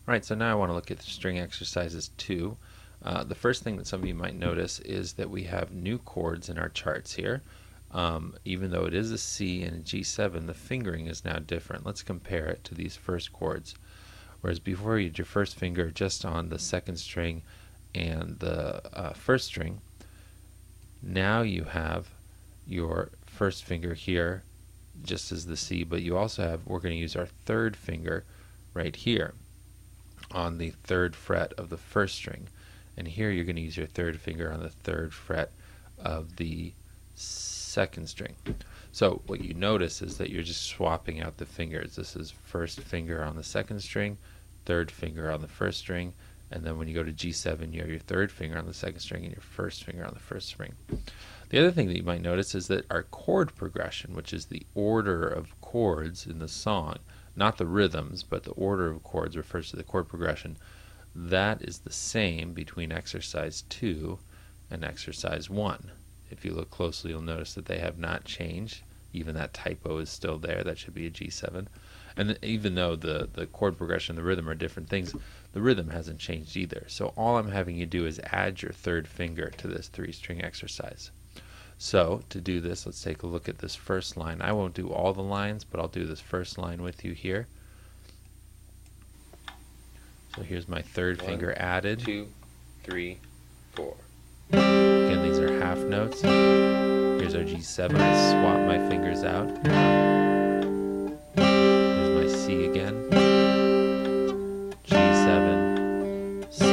Alright, so now I want to look at the string exercises 2. The first thing that some of you might notice is that we have new chords in our charts here. Even though it is a C and a G7, the fingering is now different. Let's compare it to these first chords. Whereas before you had your first finger just on the second string and the first string, now you have your first finger here just as the C, but you also have, we're going to use our third finger right here on the third fret of the first string, and here you're going to use your third finger on the third fret of the second string. So what you notice is that you're just swapping out the fingers. This is first finger on the second string, third finger on the first string, and then when you go to G7 you have your third finger on the second string and your first finger on the first string. The other thing that you might notice is that our chord progression, which is the order of chords in the song, not the rhythms, but the order of chords refers to the chord progression. That is the same between exercise 2 and exercise 1. If you look closely, you'll notice that they have not changed. Even that typo is still there. That should be a G7. And even though the chord progression and the rhythm are different things, the rhythm hasn't changed either. So all I'm having you do is add your third finger to this 3-string exercise. So to do this, let's take a look at this first line. I won't do all the lines, but I'll do this first line with you here. So here's my third finger added. 2, 3, 4. Again, these are half notes. Here's our G7. I swap my fingers out. Here's my C again. G7, C.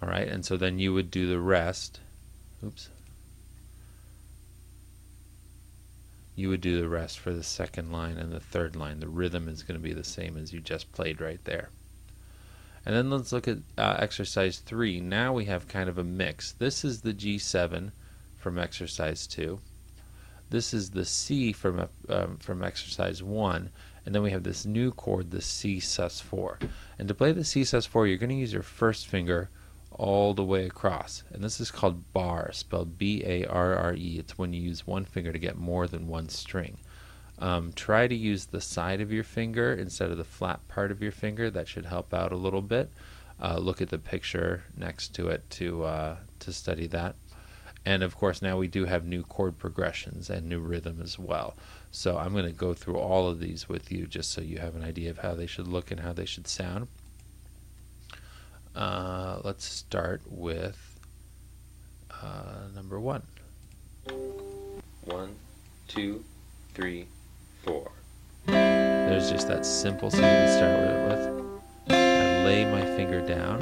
Alright, and so then you would do the rest. Oops. You would do the rest for the second line and the third line. The rhythm is going to be the same as you just played right there. And then let's look at exercise 3. Now we have kind of a mix. This is the G7 from exercise 2. This is the C from exercise 1. And then we have this new chord, the C sus4. And to play the C sus4, you're going to use your first finger all the way across. And this is called bar, spelled B-A-R-R-E. It's when you use one finger to get more than one string. Try to use the side of your finger instead of the flat part of your finger. That should help out a little bit. Look at the picture next to it to study that. And of course now we do have new chord progressions and new rhythm as well. So I'm going to go through all of these with you just so you have an idea of how they should look and how they should sound. Let's start with number 1. 1, 2, 3, 4. There's just that simple C to start with. I lay my finger down.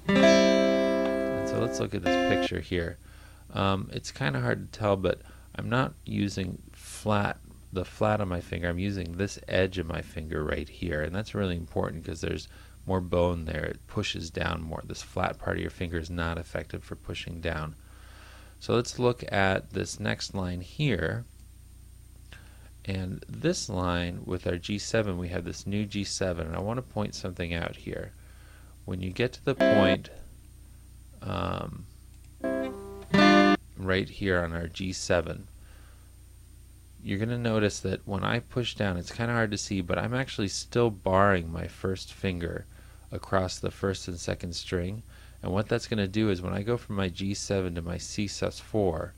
And so let's look at this picture here. It's kind of hard to tell, but I'm not using the flat on my finger. I'm using this edge of my finger right here, and that's really important because there's more bone there. It pushes down more. This flat part of your finger is not effective for pushing down. So let's look at this next line here, and this line with our G7, we have this new G7, and I want to point something out here. When you get to the point right here on our G7, you're going to notice that when I push down, it's kind of hard to see, but I'm actually still barring my first finger across the first and second string. And what that's going to do is when I go from my G7 to my C sus4,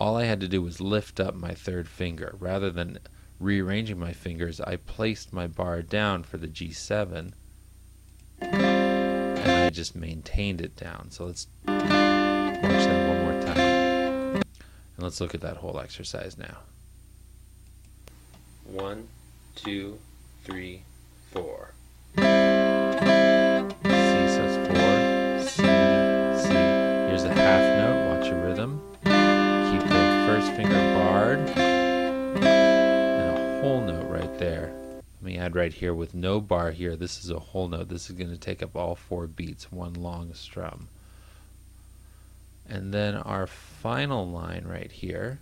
all I had to do was lift up my third finger. Rather than rearranging my fingers, I placed my bar down for the G7 and I just maintained it down. So let's watch that one more time. And let's look at that whole exercise now. 1, 2, 3, 4. C sus4, C, C. Here's a half note. Watch your rhythm. Keep the first finger barred. And a whole note right there. Let me add right here with no bar here. This is a whole note. This is going to take up all 4 beats, one long strum. And then our final line right here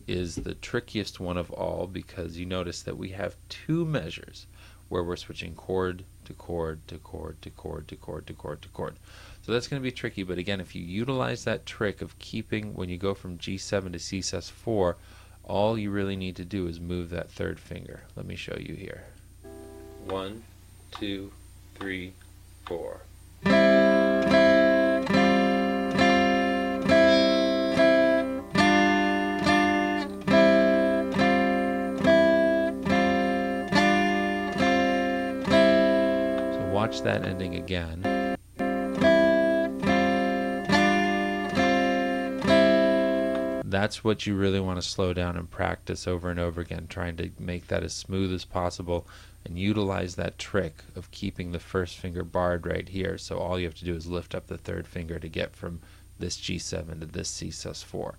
is the trickiest one of all, because you notice that we have 2 measures where we're switching chord to chord to chord to chord to chord to chord to chord. So that's going to be tricky, but again, if you utilize that trick of keeping, when you go from G7 to C sus4, all you really need to do is move that third finger. Let me show you here. 1, 2, 3, 4. So watch that ending again. That's what you really want to slow down and practice over and over again, trying to make that as smooth as possible and utilize that trick of keeping the first finger barred right here. So all you have to do is lift up the third finger to get from this G7 to this C sus4.